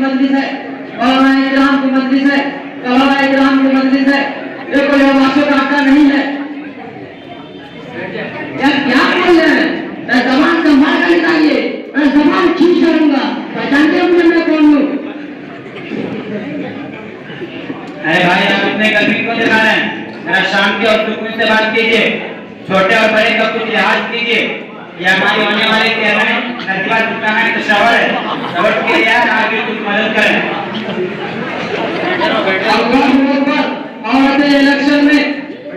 मजलिस है, उलमाए इकराम की मजलिस है, तलबा इकराम की मजलिस है, ये कोई आवाज़ों का अड्डा नहीं है। यार क्या बोल रहे हैं? मैं ज़बान संभाल कर निकालिए, मैं ज़बान खींच करूंगा, पहचानते हो मैं कौन हूँ? अरे भाई आप इतने गर्मी क्यों दिखा रहे हैं? जरा शांति और सुकून से बात कीजिए, छोटे और बड़े का कुछ लिहाज कीजिए। ये हमारी होने वाले चेहरे में नजीबा जुटाना एक शवर है, शवर के लिए आगे कुछ मदद करें। और इलेक्शन में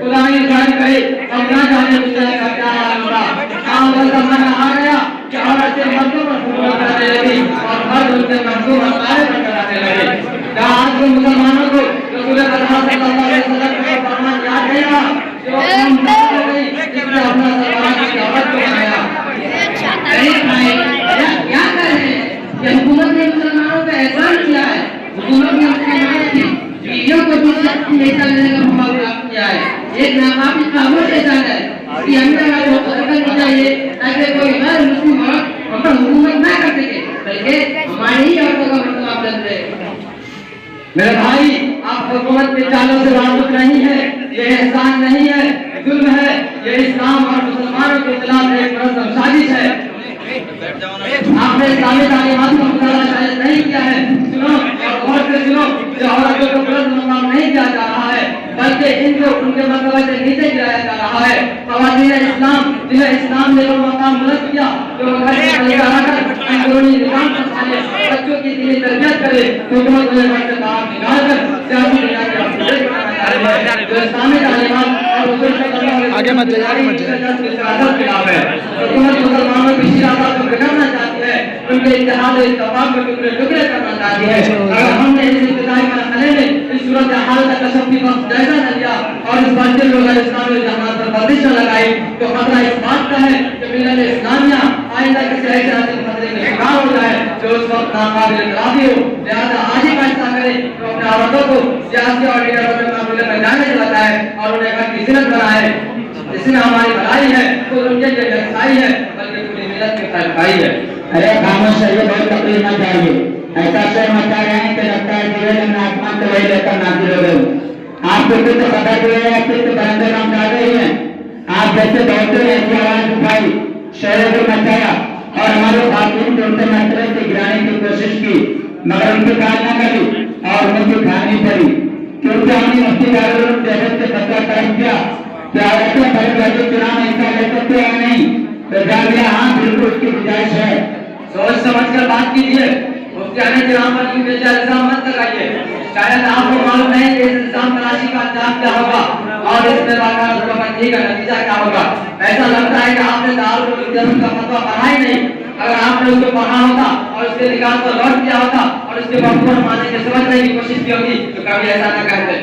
खुदाई जारी करे, अब ना जाने विषय का क्या होगा। वो जमाना आ गया कि औरतें मर्दों पर हुक्म करने लगी और मर्द उनके मर्दों पर सारे करने लगे। क्या आज के मुसलमानों को रसूल अल्लाह सल्लल्लाहु अलैहि वसल्लम का फरमान याद रहेगा जो हम हो गई जिसने अपना सरकार की दावत को बनाया। अरे भाई क्या कर रहे हैं? ये हुकूमत ने मुसलमानों का एहसान किया है, हुकूमत ने मुसलमानों की बीवियों को भी नेता लेने का मुकाबला किया है। एक नाकाबिल कानून ऐसा है कि हमने वालों को करना चाहिए ताकि कोई गैर मुस्लिम औरत हम पर हुकूमत ना कर सके, बल्कि हमारी ही औरतों का मतलब चल रहे। मेरे भाई आप हुकूमत के चालों से वाकिफ नहीं है, ये एहसान नहीं है, जुल्म है, ये इस्लाम और मुसलमानों के खिलाफ एक बड़ा साजिश है। आपने इस्लामी तालीमात का मुताला शायद नहीं किया है। सुनो और गौर से सुनो, जो औरतों को बुलंद मकाम नहीं दिया जा रहा है बल्कि इनको उनके मर्तबे से नीचे गिराया जा रहा है। ख़वातीन इस्लाम जिन्हें इस्लाम ने वो मकाम बुलंद किया जो घर से निकालकर अंदरूनी निज़ाम संभाले, बच्चों की दीनी तरबियत करे, हुकूमत उन्हें घर से बाहर निकालकर सियासी दुनिया के अपडेट बनाना चाहती है। जो इस्लामी तालीमात और उसूल के आगे मत जाइए, आगे मत जाइए। हुकूमत मुसलमानों की शिराकत को बिगाड़ना चाहती है, उनके इत्तेहाद और इत्तेफाक को टुकड़े टुकड़े करना चाहती है। अगर हमने इस इब्तिदाई मरहले में इस सूरत हाल का तशफ़्फ़ी वक्त जायजा न लिया और इस बात लोग इस्लामी जमात पर बंदिश न लगाई तो खतरा इस बात का है कि मिल्लत इस्लामिया आइंदा किसी ऐसे आसिम खतरे में शिकार हो जाए जो उस वक्त नाकाबिल इकरारी हो। लिहाजा आज ही फैसला करें तो अपने औरतों को सियासी और लीडरों के मामले में जाने दिलाता है और उन्हें घर की जिन्नत बनाए। इसमें हमारी भलाई है तो उनके लिए व्यवसायी है बल्कि पूरी मिल्लत की खैरखाई है। अरे खामोश है, ये बहुत तकलीफ मत चाहिए। ऐसा शोर मचा रहे हैं कि लगता है कि मैं आसमान से वही लेकर नाजिल हो गए। आपको कुछ पता चले या कुछ बंदे काम कर रही हैं। आप जैसे दौड़ते हैं ऐसी आवाज उठाई, शोर को मचाया और हमारे खातून को उनसे मसले से गिराने की कोशिश की, मगर उनकी काल न करी और उनकी खानी पड़ी क्योंकि हमने मुफ्ती दारुल जहद से पता कर दिया कि औरतें बड़े बड़े चुनाव में हिस्सा ले सकते हैं नहीं, तो जानिए हाँ बिल्कुल उसकी गुजारिश है। सोच समझ कर बात कीजिए, मुफ्तियाने किराम पर भी बेजा इल्जाम मत लगाइए। शायद आपको मालूम है कि इस इल्जाम तलाशी का अंजाम क्या होगा और इसमें वाक़ई का नतीजा क्या होगा। ऐसा लगता है कि आपने दारुल उलूम का फतवा पढ़ा ही नहीं। अगर आपने उसको पढ़ा होता और उसके निकाल को लौट किया होता और उसके मफहूम माने के समझने की कोशिश की होती तो कभी ऐसा न कहते।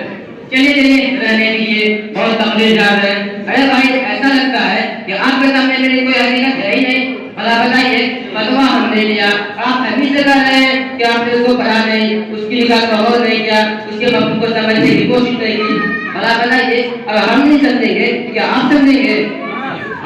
चलिए चलिए रहने दीजिए, बहुत तकलीफ जा रहे हैं। अरे भाई ऐसा लगता है कि आपके सामने मेरी कोई हकीकत है ही नहीं। भला बताइए, फतवा हमने लिया, आप अभी से कह रहे हैं कि आपने उसको पढ़ा नहीं, उसकी निकाह को गौर नहीं किया, उसके मफहूम को समझने की कोशिश नहीं की। भला बताइए, अगर हम नहीं समझेंगे क्या आप समझेंगे?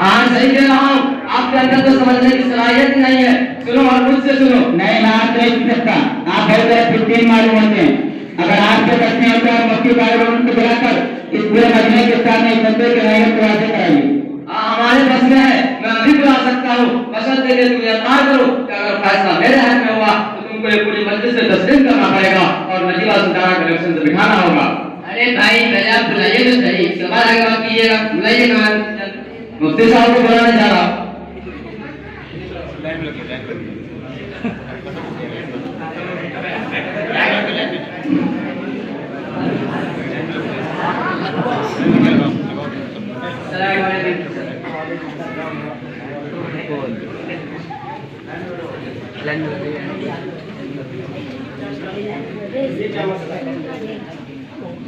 हाँ सही कह रहा हूँ, आपके अंदर तो समझने की सलाहियत नहीं है। सुनो और मुझसे सुनो। नहीं मैं आप नहीं सुन सकता, आप हर तरह फिफ्टीन मालूम होते हैं। अगर आपके बचने होते हैं मुफ्ती दारुल उलूम को बुलाकर इस पूरे मजमे के सामने इस बंदे के नजर को वाजे कराइए। हमारे बस में है, मैं अभी बुला सकता हूँ, बशर्ते कि तुम यकीन करो कि अगर फैसला मेरे हाथ में हुआ तो तुमको ये पूरी मजलिस से तस्लीम करना पड़ेगा और नजीबा सुल्ताना के इलेक्शन से बिठाना होगा। अरे भाई पहले आप बुलाइए तो सही, इसके बाद आगे बात कीजिएगा। बुलाइए कहाँ? मुफ्ती साहब को बुलाने जा रहा।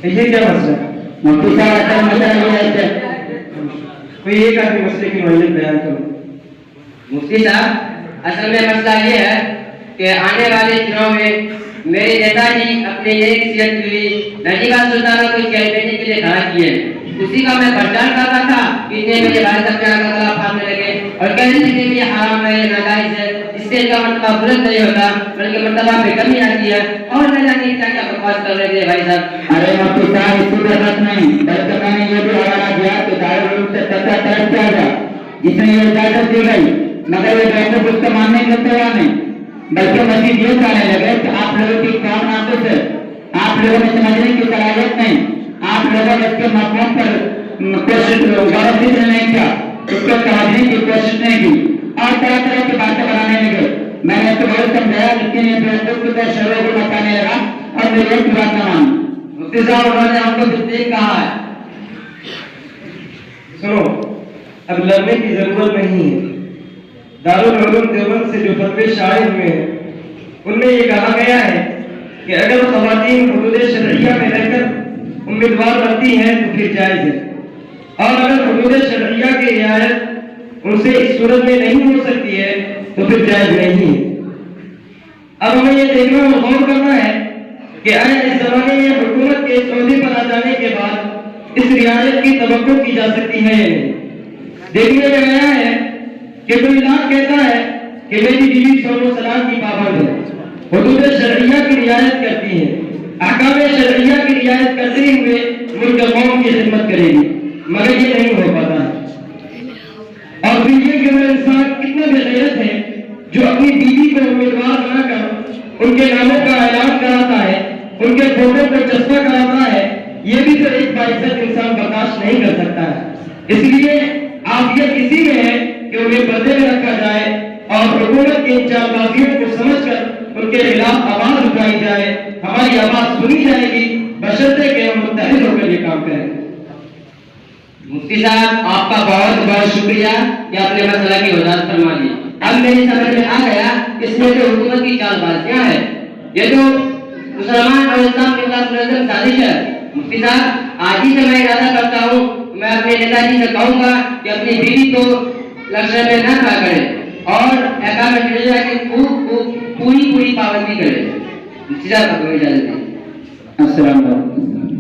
ये क्या मसला? मुफ्ती साहब असल मसला ये है कोई एक आदमी मसले की वजह बयान करो। मुफ्ती साहब, असल में मसला ये है कि आने वाले दिनों में मेरे नेताजी अपने एक सीएट हुई नजीबा सुल्ताना को चेयरमैन के लिए खड़ा किए। उसी का मैं प्रचार कर रहा था, इतने मेरे भाई साहब क्या फाड़ने लगे और कहने लगे कि ये हराम है, ये नाजायज है, इससे इससे इनका मर्तबा बुलंद नहीं होता, बल्कि मर्तबा में कमी आती है। और न जाने क्या क्या बकवास कर रहे थे भाई साहब। अरे मुफ्ती साहब, इसी बात नहीं, बल्कि मैंने ये भी हवाला दिया कि दारुल उलूम से तत्व तरफ किया गया, जिसमें ये इजाजत दी गई, मगर ये बेवकूफ उसको मानने के तैयार नहीं, बल्कि मजीद ये कहने लगे कि आप लोगों की कौन नाकुस है, आप लोगों में समझने की सलाहियत नहीं, आप लोगों ने इसके मफहूम पर कोशिश गौर फिक्र नहीं किया, उसको समझने की कोशिश नहीं की और तरह तरह की बातें बनाने लगे। मैंने इसको बहुत समझाया, लेकिन ये बेवकूफ की तरह शरों को बताने लगा और मेरी एक बात न मानी। मुफ्ती साहब, उन्होंने हमको बिल्कुल कहा है। सुनो, अब लड़ने की जरूरत नहीं है। दारुल उलूम देवबंद से जो फतवे शाये हुए हैं, उनमें ये कहा गया है कि अगर ख़वातीन हुदूद शरइया में रहकर उम्मीदवार बनती हैं तो फिर जायज़ है, और अगर हुदूद शरइया की रियायत उनसे इस सूरत में नहीं हो सकती है तो फिर जायज़ नहीं है। अब हमें ये देखना और गौर करना है कि आया इस जमाने में हुकूमत के सऊदी पर आ जाने के बाद इस रियायत की तवक्को की जा सकती है या नहीं। देखने में आया है कि कोई इलाज कहता है कि मेरी बीवी सोनो सलाम की पाबंद है, हुदूद शरइया की रियायत करती है, अहकाम शरइया की रियायत करते हुए मुल्क कौम की खिदमत करेगी, मगर ये नहीं हो पाता है। और फिर ये कि वो इंसान कितना बेगैरत है जो अपनी बीवी को उम्मीदवार बनाकर उनके नामों का ऐलान कराता है, उनके फोटो पर चस्पा कराता है। ये भी तो एक बाइज्जत इंसान बर्दाश्त नहीं कर सकता है। इसलिए आफियत इसी में है कि उन्हें पर्दे में रखा जाए और हुकूमत की चालबाजियों को समझकर उनके खिलाफ आवाज उठाई जाए। हमारी आवाज सुनी जाएगी, बशर्ते कि हम मुत्तहिद होकर ये काम करें। मुफ्ती साहब, आपका बहुत बहुत शुक्रिया कि आपने मसला की वजाहत फरमा दी। अब मेरी समझ में आ गया इसमें जो हुकूमत की चालबाजियां है, ये जो मुसलमान और इस्लाम के खिलाफ मुनज़्ज़म साजिश है। मुफ्ती साहब, आज ही से मैं इरादा करता हूँ, मैं अपने नेताजी से कहूँगा कि अपनी बीवी को लश्कर में न खड़ा करे और अहकाम शरिया की पूरी पाबंदी करे। मुफ्ती साहब, आपको इजाजत दें। अस्सलाम वालेकुम।